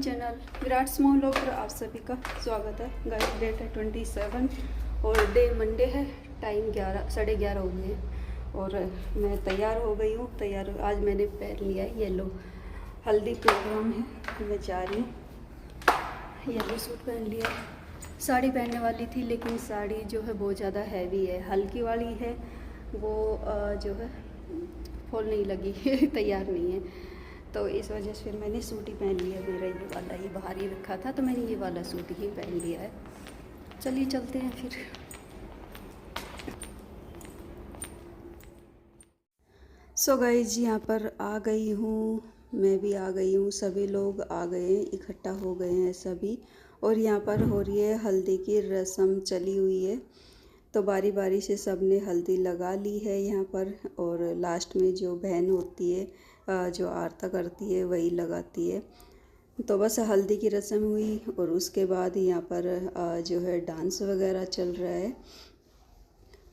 Channel Virat small vlog पर आप सभी का स्वागत है। गाइस डेट है 27 और डे मंडे है। टाइम 11:30 हो गए और मैं तैयार हो गई हूँ। आज मैंने पहन लिया है येलो। हल्दी प्रोग्राम है तो मैं जा रही हूँ। येलो सूट पहन लिया। साड़ी पहनने वाली थी लेकिन साड़ी जो है बहुत ज़्यादा हैवी है, हल्की वाली है वो जो है फॉल नहीं लगी तैयार नहीं है, तो इस वजह से फिर मैंने सूट ही पहन लिया। मेरा ये वाला ही बाहर ही रखा था तो मैंने ये वाला सूट ही पहन लिया है। चलिए चलते हैं फिर। सो गाइस यहाँ पर आ गई हूँ, मैं भी आ गई हूँ, सभी लोग आ गए हैं, इकट्ठा हो गए हैं सभी। और यहाँ पर हो रही है हल्दी की रस्म चली हुई है, तो बारी बारी से सब ने हल्दी लगा ली है यहाँ पर। और लास्ट में जो बहन होती है जो आरता करती है वही लगाती है। तो बस हल्दी की रस्म हुई और उसके बाद यहाँ पर जो है डांस वगैरह चल रहा है।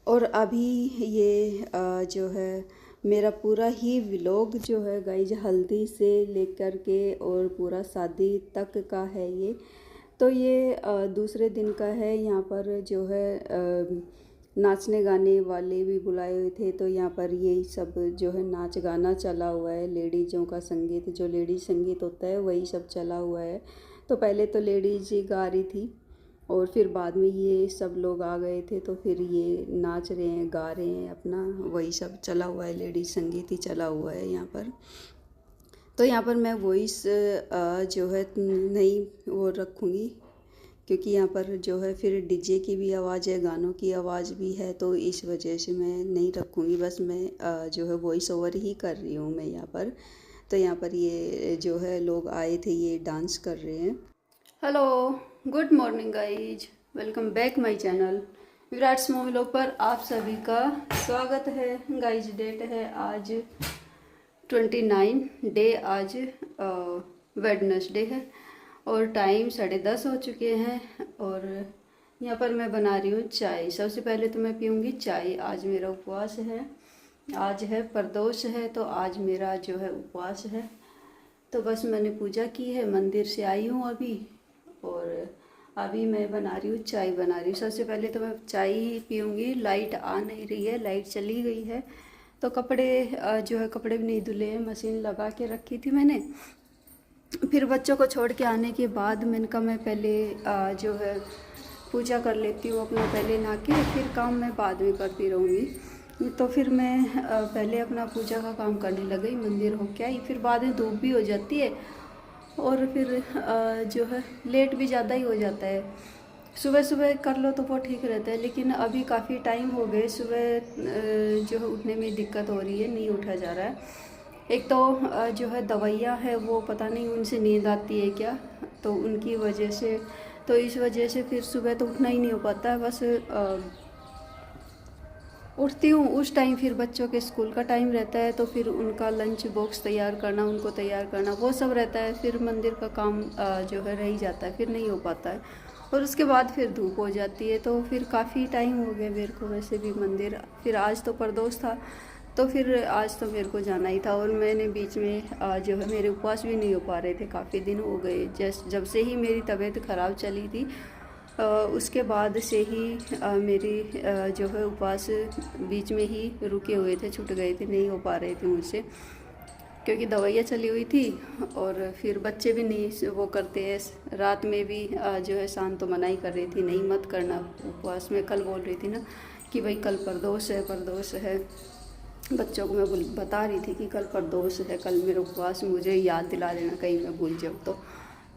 और अभी ये जो है मेरा पूरा ही व्लॉग जो है गाइज हल्दी से लेकर के और पूरा शादी तक का है ये। तो ये दूसरे दिन का है। यहाँ पर जो है नाचने गाने वाले भी बुलाए हुए थे, तो यहाँ पर यही सब जो है नाच गाना चला हुआ है। लेडीज़ों का संगीत, जो लेडीज़ संगीत होता है वही सब चला हुआ है। तो पहले तो लेडीज़ ही गा रही थी और फिर बाद में ये सब लोग आ गए थे, तो फिर ये नाच रहे हैं, गा रहे हैं, अपना वही सब चला हुआ है, लेडीज़ संगीत ही चला हुआ है यहाँ पर। तो यहाँ पर मैं वॉइस जो है नहीं वो रखूँगी, क्योंकि यहाँ पर जो है फिर डीजे की भी आवाज़ है, गानों की आवाज़ भी है, तो इस वजह से मैं नहीं रखूँगी। बस मैं जो है वॉइस ओवर ही कर रही हूँ मैं यहाँ पर। तो यहाँ पर ये जो है लोग आए थे, ये डांस कर रहे हैं। Hello, good morning guys, welcome back my channel Virat small vlog पर आप सभी का स्वागत है। गाइज डेट है आज 29 डे, आज वेडनेसडे है और टाइम 10:30 हो चुके हैं। और यहाँ पर मैं बना रही हूँ चाय। सबसे पहले तो मैं पीऊँगी चाय। आज मेरा उपवास है, आज है प्रदोष है, तो आज मेरा जो है उपवास है। तो बस मैंने पूजा की है, मंदिर से आई हूँ अभी और अभी मैं बना रही हूँ चाय बना रही हूँ। सबसे पहले तो मैं चाय ही पीऊँगी। लाइट आ नहीं रही है, लाइट चली गई है, तो कपड़े जो है कपड़े भी नहीं धुले हैं, मशीन लगा के रखी थी मैंने। फिर बच्चों को छोड़ के आने के बाद मैंने कहा मैं पहले जो है पूजा कर लेती हूँ अपना, पहले नहा के फिर काम मैं बाद में करती रहूँगी। तो फिर मैं पहले अपना पूजा का काम करने लगी, मंदिर हो के आई। फिर बाद में धूप भी हो जाती है और फिर जो है लेट भी ज़्यादा ही हो जाता है। सुबह सुबह कर लो तो वो ठीक रहता है, लेकिन अभी काफ़ी टाइम हो गए, सुबह जो है उठने में दिक्कत हो रही है, नहीं उठा जा रहा है। एक तो जो है दवाइयाँ है वो पता नहीं उनसे नींद आती है क्या, तो उनकी वजह से, तो इस वजह से फिर सुबह तो उठना ही नहीं हो पाता है। बस उठती हूँ उस टाइम, फिर बच्चों के स्कूल का टाइम रहता है, तो फिर उनका लंच बॉक्स तैयार करना, उनको तैयार करना, वो सब रहता है। फिर मंदिर का काम जो है रह ही जाता है, फिर नहीं हो पाता है। और उसके बाद फिर धूप हो जाती है, तो फिर काफ़ी टाइम हो गया मेरे को वैसे भी मंदिर। फिर आज तो प्रदोष था, तो फिर आज तो मेरे को जाना ही था। और मैंने बीच में जो है मेरे उपवास भी नहीं हो पा रहे थे, काफ़ी दिन हो गए। जब से ही मेरी तबीयत ख़राब चली थी उसके बाद से ही मेरी जो है उपवास बीच में ही रुके हुए थे, छूट गए थे, नहीं हो पा रहे थे मुझसे, क्योंकि दवाइयाँ चली हुई थी। और फिर बच्चे भी नहीं वो करते हैं। रात में भी जो है शांत तो मना ही कर रही थी, नहीं मत करना उपवास में। कल बोल रही थी ना कि भाई कल प्रदोष है, प्रदोष है। बच्चों को मैं बता रही थी कि कल प्रदोष है, कल मेरा उपवास, मुझे याद दिला देना कहीं मैं भूल जाऊँ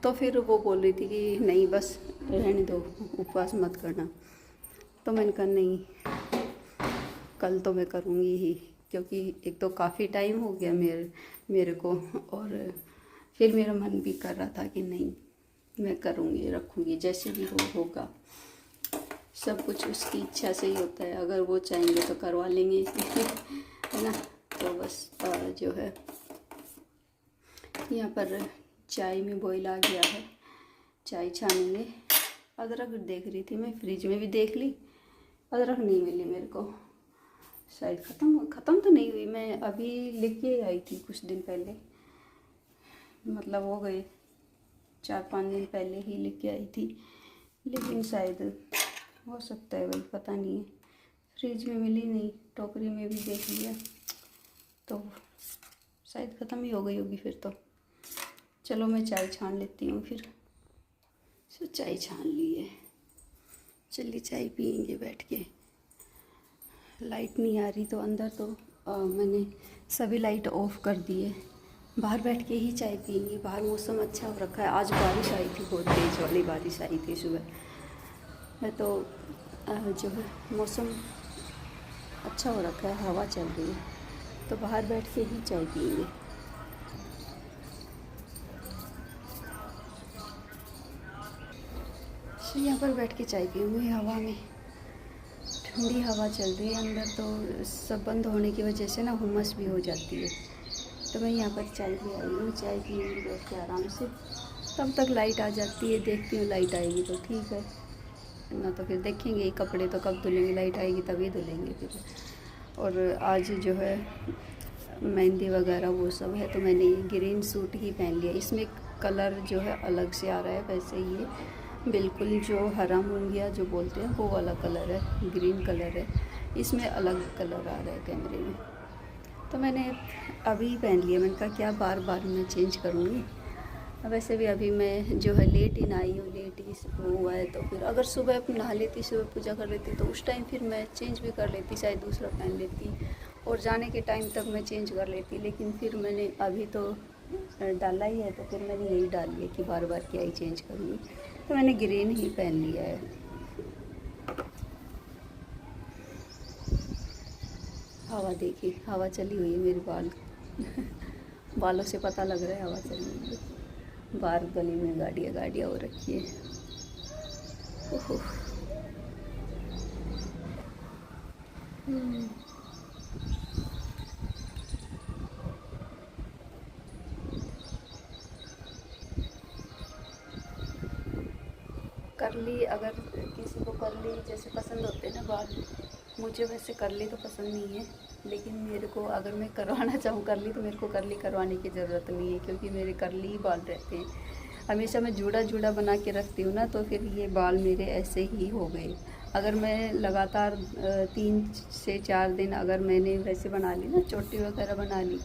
तो फिर वो बोल रही थी कि नहीं बस रहने दो, उपवास मत करना। तो मैंने कहा नहीं, कल तो मैं करूँगी ही, क्योंकि एक तो काफ़ी टाइम हो गया मेरे को, और फिर मेरा मन भी कर रहा था कि नहीं मैं करूँगी, रखूँगी, जैसे भी होगा। सब कुछ उसकी इच्छा से ही होता है, अगर वो चाहेंगे तो करवा लेंगे है ना। तो बस जो है यहाँ पर चाय में बॉईल आ गया है, चाय छानेंगे। अदरक देख रही थी मैं, फ्रिज में भी देख ली, अदरक नहीं मिली मेरे को, शायद ख़त्म तो नहीं हुई। मैं अभी लेके आई थी कुछ दिन पहले, मतलब हो गए 4-5 दिन पहले ही लेके आई थी, लेकिन शायद हो सकता है, वही पता नहीं है, फ्रिज में मिली नहीं, टोकरी में भी देख लिया तो शायद ख़त्म ही हो गई होगी फिर तो। चलो मैं चाय छान लेती हूँ फिर। सो चाय छान ली है, चलिए चाय पियेंगे बैठ के। लाइट नहीं आ रही तो अंदर तो मैंने सभी लाइट ऑफ कर दिए, बाहर बैठ के ही चाय पियेंगे। बाहर मौसम अच्छा हो रखा है, आज बारिश आई थी, बहुत तेज़ वाली बारिश आई थी सुबह, तो जो है मौसम अच्छा हो रखा है, हवा चल रही है, तो बाहर बैठ के ही चाय पियेंगे। यहाँ पर बैठ के चाय पीऊँगी हवा में, ठंडी हवा चल रही है। अंदर तो सब बंद होने की वजह से ना हुमस भी हो जाती है, तो मैं यहाँ पर चाय पी आई हूँ। चाय पीऊँगी बैठ के आराम से, तब तक लाइट आ जाती है, देखती हूँ लाइट आएगी तो ठीक है, ना तो फिर देखेंगे ये कपड़े तो कब धुलेंगे, लाइट आएगी तभी धुलेंगे फिर। और आज जो है मेहंदी वगैरह वो सब है, तो मैंने ये ग्रीन सूट ही पहन लिया। इसमें कलर जो है अलग से आ रहा है, वैसे ये बिल्कुल जो हरा मूंगिया जो बोलते हैं वो वाला कलर है, ग्रीन कलर है, इसमें अलग कलर आ रहा है कैमरे में, तो मैंने अभी पहन लिया। मैंने कहा क्या बार बार मैं चेंज करूँगी। वैसे भी अभी मैं जो है लेट इन आई हूँ, लेट ही वो हुआ है, तो फिर अगर सुबह नहा लेती, सुबह पूजा कर लेती तो उस टाइम फिर मैं चेंज भी कर लेती, शायद दूसरा पहन लेती और जाने के टाइम तक मैं चेंज कर लेती, लेकिन फिर मैंने अभी तो डाला ही है, तो फिर मैंने यही डाल लिया कि बार बार क्या ही चेंज करूँगी, तो मैंने ग्रीन ही पहन लिया है। हवा देखिए, हवा चली हुई है मेरे बालों से पता लग रहा है हवा चली हुई है। बाहर गली में गाड़ियाँ हो रखी है। ओहो करली, अगर किसी को करली जैसे पसंद होते हैं ना बाल, मुझे वैसे करली तो पसंद नहीं है, लेकिन मेरे को अगर मैं करवाना चाहूँ करली तो मेरे को करली करवाने की ज़रूरत नहीं है, क्योंकि मेरे करली ही बाल रहते हैं। हमेशा मैं जूड़ा बना के रखती हूँ ना, तो फिर ये बाल मेरे ऐसे ही हो गए। अगर मैं लगातार 3 से 4 दिन अगर मैंने वैसे बना ली ना, चोटी वगैरह बना ली,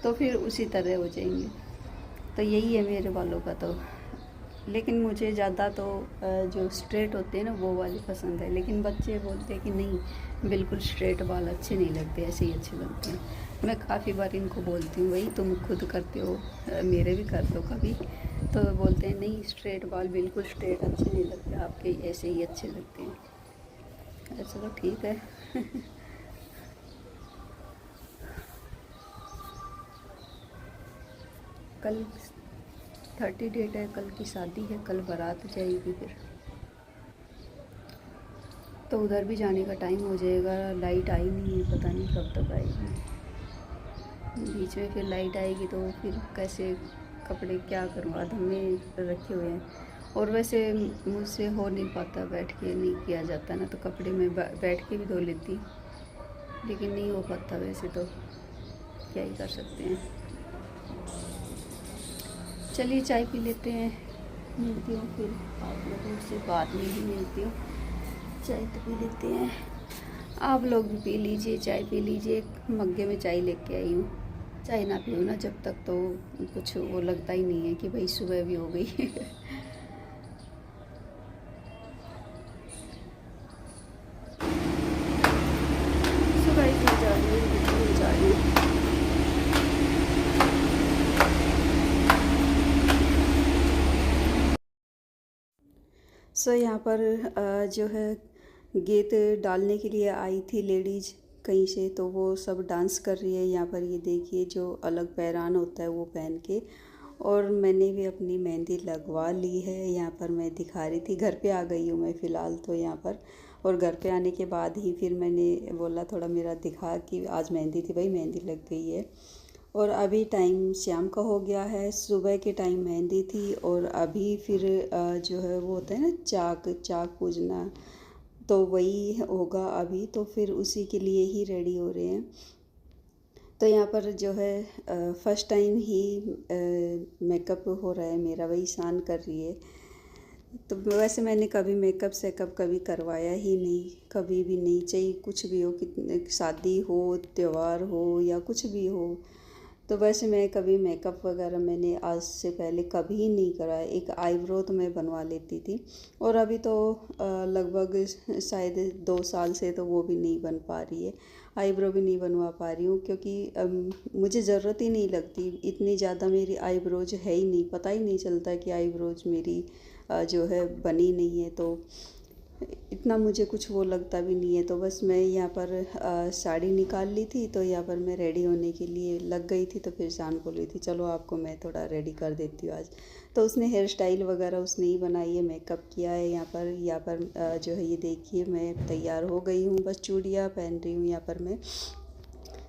तो फिर उसी तरह हो जाएंगे। तो यही है मेरे बालों का तो। लेकिन मुझे ज़्यादा तो जो स्ट्रेट होते हैं ना वो वाले पसंद है, लेकिन बच्चे बोलते हैं कि नहीं बिल्कुल स्ट्रेट बाल अच्छे नहीं लगते, ऐसे ही अच्छे लगते हैं। मैं काफ़ी बार इनको बोलती हूँ, वही तुम खुद करते हो, मेरे भी कर दो कभी, तो बोलते हैं नहीं स्ट्रेट बाल बिल्कुल स्ट्रेट अच्छे नहीं लगते आपके, ऐसे ही अच्छे लगते हैं। चलो ठीक है। कल 30 डेट है, कल की शादी है, कल बारात जाएगी फिर, तो उधर भी जाने का टाइम हो जाएगा। लाइट आई नहीं है, पता नहीं कब तक आएगी, बीच में फिर लाइट आएगी तो फिर कैसे कपड़े क्या करूँ, आधे में रखे हुए हैं। और वैसे मुझसे हो नहीं पाता, बैठ के नहीं किया जाता ना, तो कपड़े में बैठ के भी धो लेती, लेकिन नहीं हो पाता वैसे, तो क्या ही कर सकते हैं। चलिए चाय पी लेते हैं, मिलती हूँ फिर आप लोगों से, बाद में ही मिलती हूँ। चाय तो पी लेते हैं, आप लोग भी पी लीजिए, चाय पी लीजिए। मग्गे में चाय लेके आई हूँ, चाय ना पीऊँ ना जब तक तो कुछ वो लगता ही नहीं है कि भाई सुबह भी हो गई। सुबह इतना जा रही हूँ। सो यहाँ पर जो है गीत डालने के लिए आई थी लेडीज़ कहीं से, तो वो सब डांस कर रही है। यहाँ पर ये देखिए जो अलग पैरान होता है वो पहन के, और मैंने भी अपनी मेहंदी लगवा ली है। यहाँ पर मैं दिखा रही थी, घर पे आ गई हूँ मैं फ़िलहाल तो यहाँ पर, और घर पे आने के बाद ही फिर मैंने बोला थोड़ा मेरा दिखा कि आज मेहंदी थी, भाई मेहंदी लग गई है। और अभी टाइम शाम का हो गया है, सुबह के टाइम मेहंदी थी, और अभी फिर जो है वो होता है ना चाक पूजना, तो वही होगा अभी, तो फिर उसी के लिए ही रेडी हो रहे हैं। तो यहाँ पर जो है फर्स्ट टाइम ही मेकअप हो रहा है मेरा, वही शान कर रही है। तो वैसे मैंने कभी मेकअप सेकअप कभी करवाया ही नहीं, कभी भी नहीं, चाहे कुछ भी हो, कितने शादी हो, त्यौहार हो या कुछ भी हो। तो वैसे मैं कभी मेकअप वगैरह मैंने आज से पहले कभी नहीं करा। एक आईब्रो तो मैं बनवा लेती थी, और अभी तो लगभग शायद 2 साल से तो वो भी नहीं बन पा रही है, आईब्रो भी नहीं बनवा पा रही हूँ, क्योंकि मुझे ज़रूरत ही नहीं लगती। इतनी ज़्यादा मेरी आईब्रोज है ही नहीं, पता ही नहीं चलता कि आईब्रोज मेरी जो है बनी नहीं है। तो इतना मुझे कुछ वो लगता भी नहीं है। तो बस मैं यहाँ पर साड़ी निकाल ली थी, तो यहाँ पर मैं रेडी होने के लिए लग गई थी। तो फिर शान बोल रही थी चलो आपको मैं थोड़ा रेडी कर देती हूँ आज। तो उसने हेयर स्टाइल वगैरह उसने ही बनाई है, मेकअप किया है। यहाँ पर जो है ये देखिए मैं तैयार हो गई हूँ, बस चूड़ियाँ पहन रही हूँ यहाँ पर मैं।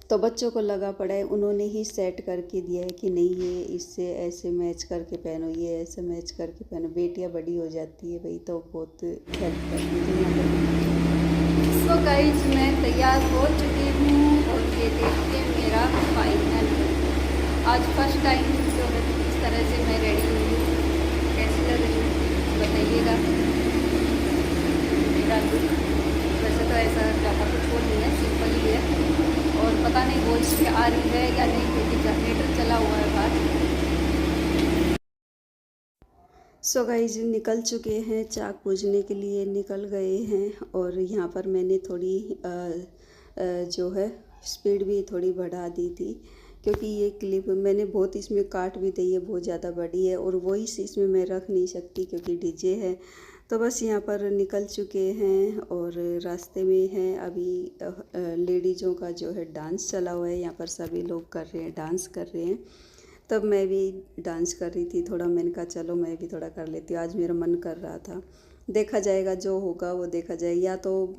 तो बच्चों को लगा पड़ा है, उन्होंने ही सेट करके दिया है कि नहीं ये इससे ऐसे मैच करके पहनो, ये ऐसे मैच करके पहनो। बेटियां बड़ी हो जाती है भाई, तो बहुत हेल्प करती है। सो गाइस मैं तैयार हो चुकी हूँ, और ये देखिए मेरा फाइनल। आज फर्स्ट टाइम जो है इस तरह से मैं रेडी हुई हूँ। कैसी लग रही है बताइएगा मेरा लुक। वैसे तो ऐसा ज़्यादा कुछ वो नहीं है, सिंपल ही है। और पता नहीं वॉइस भी आ रही है या नहीं, क्योंकि जनरेटर चला हुआ है बाहर। सो गाइस निकल चुके हैं, चाक पूजने के लिए निकल गए हैं। और यहाँ पर मैंने थोड़ी जो है स्पीड भी थोड़ी बढ़ा दी थी, क्योंकि ये क्लिप मैंने बहुत इसमें काट भी दी है, बहुत ज़्यादा बड़ी है, और वॉइस इसमें मैं रख नहीं सकती क्योंकि डीजे है। तो बस यहाँ पर निकल चुके हैं, और रास्ते में हैं अभी। लेडीज़ों का जो है डांस चला हुआ है, यहाँ पर सभी लोग कर रहे हैं, डांस कर रहे हैं। तब मैं भी डांस कर रही थी थोड़ा, मैंने कहा चलो मैं भी थोड़ा कर लेती हूँ, आज मेरा मन कर रहा था। देखा जाएगा, जो होगा वो देखा जाएगा। या तो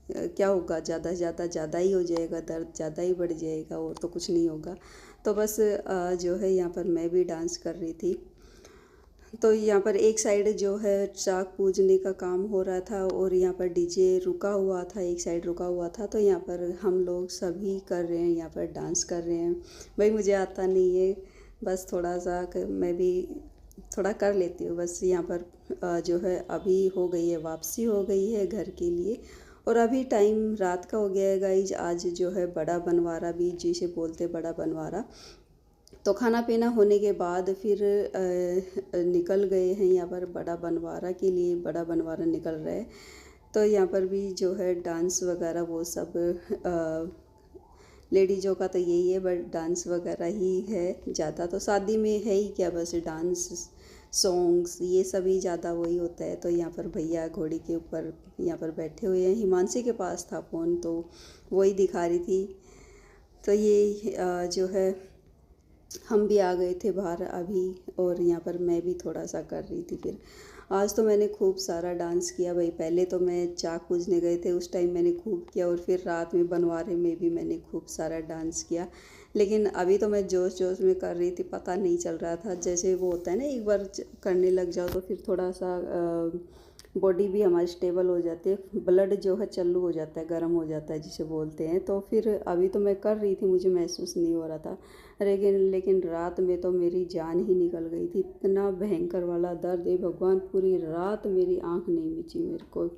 क्या होगा, ज़्यादा से ज़्यादा ही हो जाएगा, दर्द ज़्यादा ही बढ़ जाएगा, और तो कुछ नहीं होगा। तो बस जो है यहाँ पर मैं भी डांस कर रही थी। तो यहाँ पर एक साइड जो है चाक पूजने का काम हो रहा था, और यहाँ पर डीजे रुका हुआ था, एक साइड रुका हुआ था। तो यहाँ पर हम लोग सभी कर रहे हैं, यहाँ पर डांस कर रहे हैं। भाई मुझे आता नहीं है, बस थोड़ा सा मैं भी थोड़ा कर लेती हूँ। बस यहाँ पर जो है अभी हो गई है, वापसी हो गई है घर के लिए। और अभी टाइम रात का हो गया है गाइज। आज जो है बड़ा बनवारा भी जिसे बोलते बड़ा बनवारा। तो खाना पीना होने के बाद फिर निकल गए हैं यहाँ पर बड़ा बनवारा के लिए, बड़ा बनवारा निकल रहा है। तो यहाँ पर भी जो है डांस वगैरह वो सब लेडीज़ों का तो यही है, बट डांस वगैरह ही है ज़्यादा। तो शादी में है ही क्या, बस डांस सॉन्ग्स ये सभी ज़्यादा वही होता है। तो यहाँ पर भैया घोड़ी के ऊपर यहाँ पर बैठे हुए हैं, हिमांशी के पास था फ़ोन तो वही दिखा रही थी। तो ये जो है हम भी आ गए थे बाहर अभी, और यहाँ पर मैं भी थोड़ा सा कर रही थी। फिर आज तो मैंने खूब सारा डांस किया भाई। पहले तो मैं चाक पूजने गए थे उस टाइम मैंने खूब किया, और फिर रात में बनवारे में भी मैंने खूब सारा डांस किया। लेकिन अभी तो मैं जोश जोश में कर रही थी, पता नहीं चल रहा था। जैसे वो होता है ना, एक बार करने लग जाओ तो फिर थोड़ा सा बॉडी भी हमारी स्टेबल हो जाती है, ब्लड जो है चालू हो जाता है, गर्म हो जाता है जिसे बोलते हैं। तो फिर अभी तो मैं कर रही थी, मुझे महसूस नहीं हो रहा था। लेकिन रात में तो मेरी जान ही निकल गई थी, इतना भयंकर वाला दर्द है भगवान। पूरी रात मेरी आंख नहीं मिची मेरे को,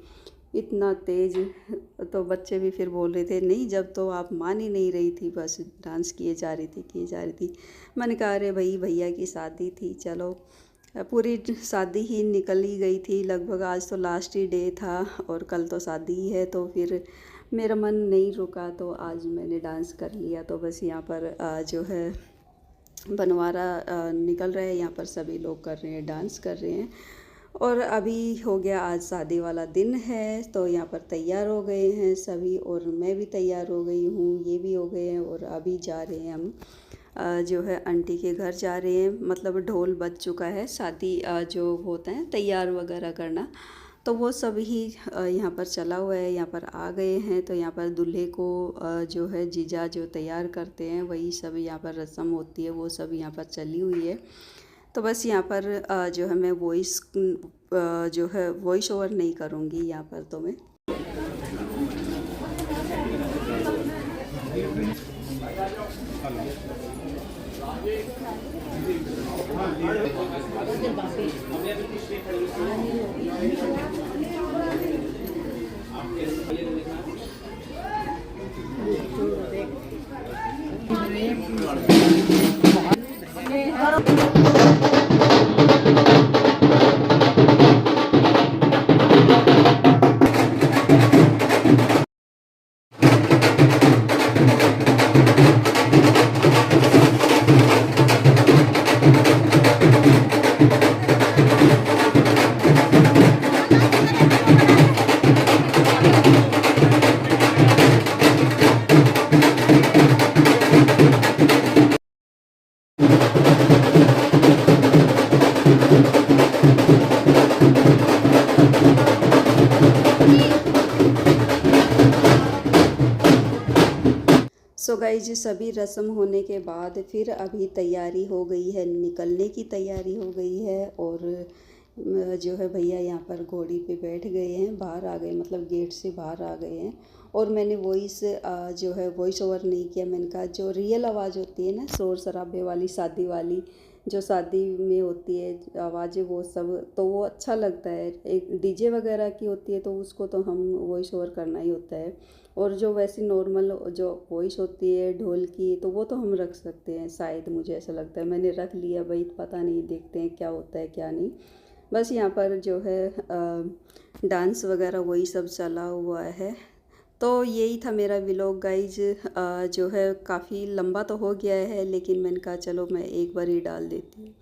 इतना तेज़। तो बच्चे भी फिर बोल रहे थे नहीं, जब तो आप मान ही नहीं रही थी, बस डांस किए जा रही थी। मैंने कहा अरे भाई भैया की शादी थी, चलो पूरी शादी ही निकल ही गई थी लगभग। आज तो लास्ट ही डे था, और कल तो शादी ही है। तो फिर मेरा मन नहीं रुका, तो आज मैंने डांस कर लिया। तो बस यहाँ पर जो है बनवारा निकल रहा है, यहाँ पर सभी लोग कर रहे हैं, डांस कर रहे हैं। और अभी हो गया, आज शादी वाला दिन है। तो यहाँ पर तैयार हो गए हैं सभी, और मैं भी तैयार हो गई हूँ, ये भी हो गए हैं। और अभी जा रहे हैं हम जो है आंटी के घर जा रहे हैं। मतलब ढोल बज चुका है, शादी जो होता है तैयार वगैरह करना, तो वो सब ही यहाँ पर चला हुआ है। यहाँ पर आ गए हैं, तो यहाँ पर दूल्हे को जो है जीजा जो तैयार करते हैं, वही सब यहाँ पर रस्म होती है, वो सब यहाँ पर चली हुई है। तो बस यहाँ पर जो है मैं वॉइस जो है वॉइस ओवर नहीं करूँगी यहाँ पर। तो मैं सो गाइज सभी रस्म होने के बाद फिर अभी तैयारी हो गई है, निकलने की तैयारी हो गई है। और जो है भैया यहाँ पर घोड़ी पे बैठ गए हैं, बाहर आ गए, मतलब गेट से बाहर आ गए हैं। और मैंने वॉइस जो है वॉइस ओवर नहीं किया। मैंने कहा जो रियल आवाज़ होती है ना, शोर शराबे वाली, शादी वाली, जो शादी में होती है आवाज़ें, वो सब तो वो अच्छा लगता है। एक डीजे वगैरह की होती है तो उसको तो हम वॉइस ओवर करना ही होता है। और जो वैसी नॉर्मल जो वॉइस होती है ढोल की, तो वो तो हम रख सकते हैं शायद, मुझे ऐसा लगता है। मैंने रख लिया भाई, पता नहीं, देखते हैं क्या होता है क्या नहीं। बस यहाँ पर जो है डांस वगैरह वही सब चला हुआ है। तो यही था मेरा व्लॉग गाइज। जो है काफ़ी लंबा तो हो गया है, लेकिन मैंने कहा चलो मैं एक बार ही डाल देती हूँ।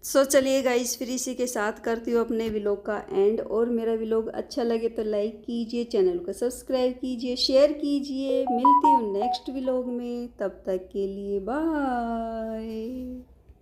सो चलिए गाइज, फिर इसी के साथ करती हूँ अपने व्लॉग का एंड। और मेरा व्लॉग अच्छा लगे तो लाइक कीजिए, चैनल को सब्सक्राइब कीजिए, शेयर कीजिए। मिलती हूँ नेक्स्ट व्लॉग में, तब तक के लिए बाय।